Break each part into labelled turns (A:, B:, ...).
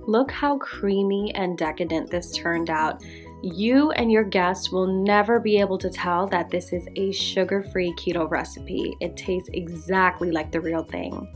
A: Look how creamy and decadent this turned out. You and your guests will never be able to tell that this is a sugar-free keto recipe. It tastes exactly like the real thing.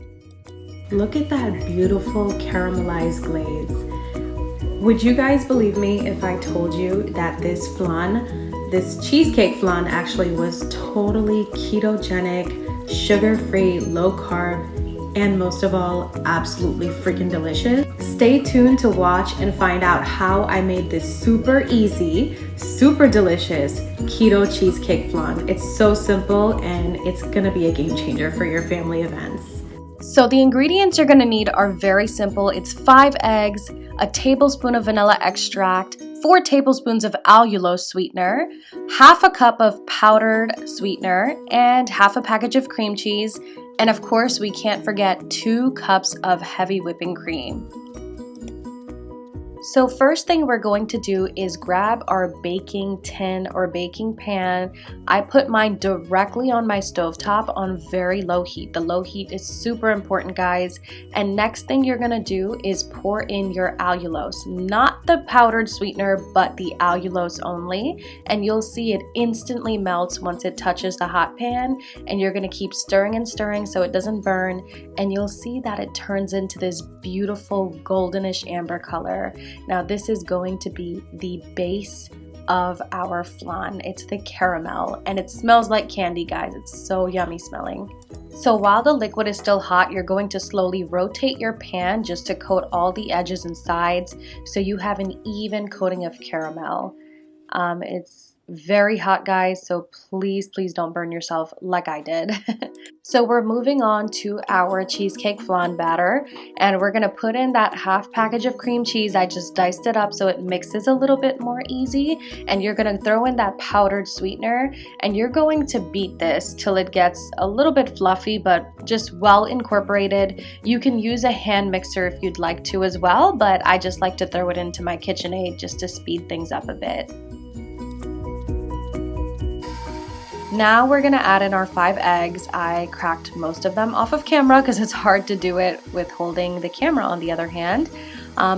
B: Look at that beautiful caramelized glaze. Would you guys believe me if I told you that this flan, this cheesecake flan, actually was totally ketogenic, sugar-free, low-carb, and most of all, absolutely freaking delicious? Stay tuned to watch and find out how I made this super easy, super delicious keto cheesecake flan. It's so simple and it's gonna be a game changer for your family events.
A: So the ingredients you're gonna need are very simple. It's 5 eggs, a tablespoon of vanilla extract, 4 tablespoons of allulose sweetener, half a cup of powdered sweetener, and half a package of cream cheese. And of course, we can't forget 2 cups of heavy whipping cream. So first thing we're going to do is grab our baking tin or baking pan. I put mine directly on my stovetop on very low heat. The low heat is super important, guys. And next thing you're gonna do is pour in your allulose, not the powdered sweetener, but the allulose only. And you'll see it instantly melts once it touches the hot pan. And you're gonna keep stirring and stirring so it doesn't burn. And you'll see that it turns into this beautiful goldenish amber color. Now this is going to be the base of our flan. It's the caramel and it smells like candy, guys. It's so yummy smelling. So while the liquid is still hot, you're going to slowly rotate your pan just to coat all the edges and sides so you have an even coating of caramel. It's very hot, guys, so please don't burn yourself like I did. So we're moving on to our cheesecake flan batter, and we're gonna put in that half package of cream cheese. I just diced it up so it mixes a little bit more easy, and you're gonna throw in that powdered sweetener, and you're going to beat this till it gets a little bit fluffy but just well incorporated. You can use a hand mixer if you'd like to as well, but I just like to throw it into my KitchenAid just to speed things up a bit. Now we're gonna add in our 5 eggs. I cracked most of them off of camera because it's hard to do it with holding the camera on the other hand.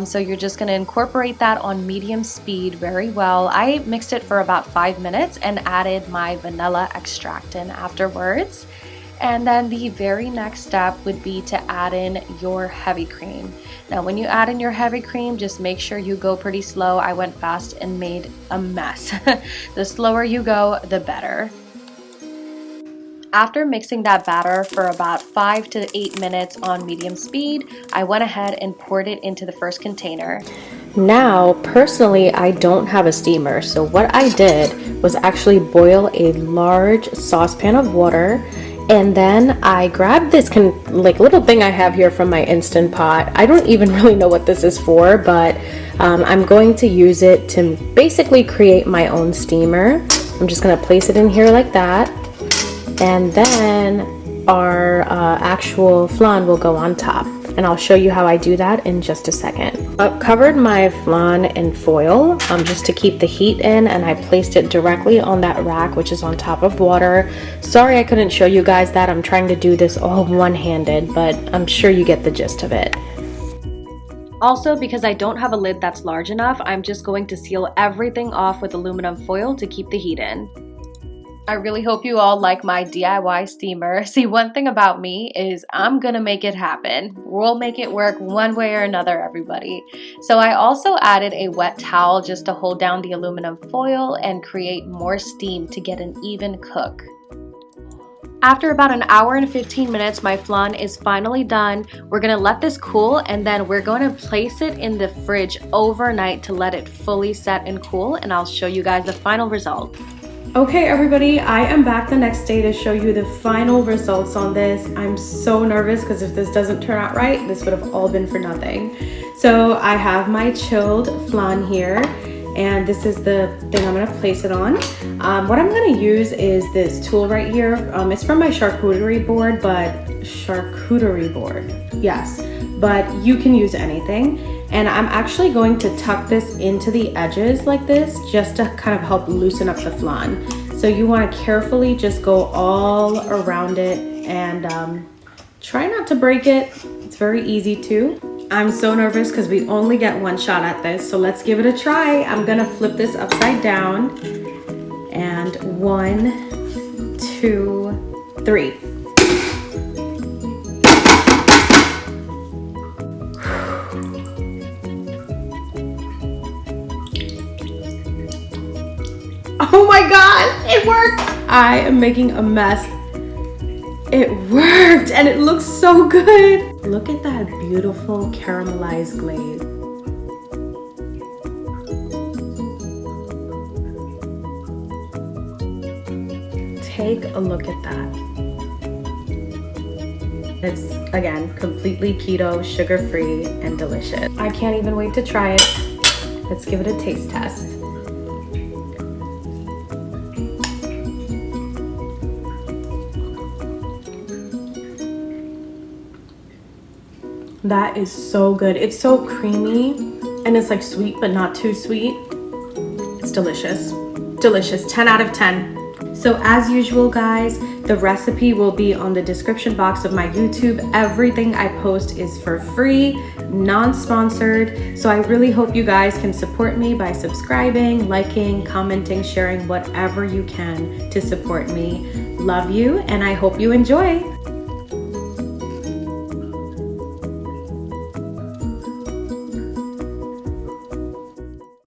A: So you're just gonna incorporate that on medium speed very well. I mixed it for about 5 minutes and added my vanilla extract in afterwards. And then the very next step would be to add in your heavy cream. Now when you add in your heavy cream, just make sure you go pretty slow. I went fast and made a mess. The slower you go, the better. After mixing that batter for about 5 to 8 minutes on medium speed, I went ahead and poured it into the first container.
B: Now, personally, I don't have a steamer, so what I did was actually boil a large saucepan of water, and then I grabbed this little thing I have here from my Instant Pot. I don't even really know what this is for, but I'm going to use it to basically create my own steamer. I'm just gonna place it in here like that. And then our actual flan will go on top, and I'll show you how I do that in just a second. I've covered my flan in foil just to keep the heat in, and I placed it directly on that rack, which is on top of water. Sorry I couldn't show you guys that. I'm trying to do this all one-handed, but I'm sure you get the gist of it.
A: Also, because I don't have a lid that's large enough, I'm just going to seal everything off with aluminum foil to keep the heat in. I really hope you all like my DIY steamer. See, one thing about me is I'm gonna make it happen. We'll make it work one way or another, everybody. So I also added a wet towel just to hold down the aluminum foil and create more steam to get an even cook. After about an hour and 15 minutes, my flan is finally done. We're gonna let this cool, and then we're gonna place it in the fridge overnight to let it fully set and cool, and I'll show you guys the final result.
B: Okay everybody, I am back the next day to show you the final results on this. I'm so nervous because if this doesn't turn out right, this would have all been for nothing. So I have my chilled flan here, and this is the thing I'm gonna place it on. What I'm gonna use is this tool right here. It's from my charcuterie board, yes, but you can use anything. And I'm actually going to tuck this into the edges like this, just to kind of help loosen up the flan. So you want to carefully just go all around it and try not to break it. It's very easy to. I'm so nervous because we only get one shot at this, so let's give it a try. I'm gonna flip this upside down. And 1, 2, 3. Oh my god, it worked! I am making a mess. It worked and it looks so good. Look at that beautiful caramelized glaze. Take a look at that. It's, again, completely keto, sugar-free, and delicious. I can't even wait to try it. Let's give it a taste test. That is so good. It's so creamy and it's like sweet but not too sweet. It's delicious. Delicious. 10 out of 10. So as usual, guys, the recipe will be on the description box of my YouTube. Everything I post is for free, non-sponsored. So I really hope you guys can support me by subscribing, liking, commenting, sharing, whatever you can to support me. Love you, and I hope you enjoy.